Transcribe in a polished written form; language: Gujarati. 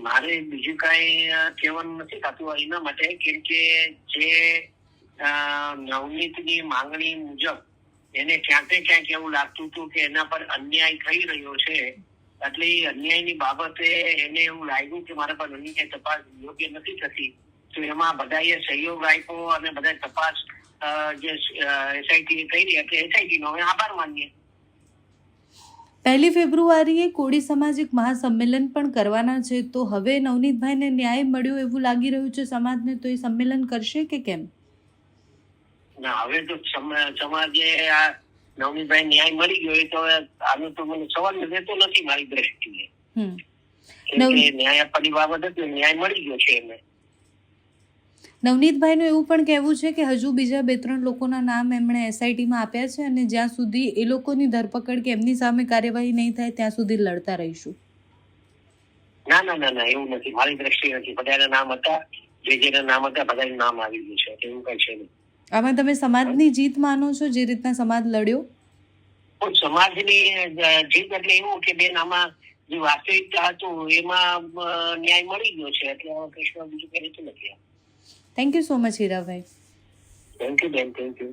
મારે બીજું કાંઈ કહેવાનું નથી થતું એના માટે, કેમ કે જે નવનીતની માંગણી મુજબ એને ક્યાંક ને ક્યાંક એવું લાગતું હતું કે એના પર અન્યાય થઈ રહ્યો છે, એટલે એ અન્યાયની બાબતે એને એવું લાગ્યું કે મારા પર અન્યાય તપાસ યોગ્ય નથી થતી, તો એમાં બધાએ સહયોગ આપ્યો અને બધા તપાસ જે એસઆઈટી કરી એટલે એસઆઈટી નો અમે આભાર માનીએ. 1 ફેબ્રુઆરીએ કોળી સમાજ એક મહાસંમેલન પણ કરવાના છે, તો હવે નવનીતભાઈને ન્યાય મળ્યો એવું લાગી રહ્યું છે સમાજને, તો એ સંમેલન કરશે કે કેમ? ના, હવે તો સમાજે આ નવનીતભાઈ ન્યાય મળી ગયો તો આનો તો મને સવાલ રહેતો નથી મારી દ્રષ્ટિએ. ન્યાય આપવાની બાબત હતી, ન્યાય મળી ગયો છે એમને. નવનીતભાઈનું એવું પણ કહેવું છે કે હજુ બીજા 2-3 લોકોના નામ એમણે એસઆઈટીમાં આપ્યા છે અને જ્યાં સુધી એ લોકોની ધરપકડ કે એમની સામે કાર્યવાહી નહીં થાય ત્યાં સુધી લડતા રહીશું. ના ના ના ના, એવું નથી, મારી દ્રષ્ટિએ નથી. બધાના નામ હતા, જેના નામ હતા બધાનું નામ આવી ગયું છે, એવું કઈ છે નહીં. આમાં તમે સમાજની જીત માનો છો, જે રીતના સમાજ લડ્યો? સમાજની જીત એટલે એવું કે બેન આમાં જે વાસ્તવિકતા હતું એમાં ન્યાય મળી ગયો છે, એટલે કૃષ્ણ બીજું કઈ રીતે નથી. Thank you so much Hirabhai. Thank you બેન, થેન્ક યુ.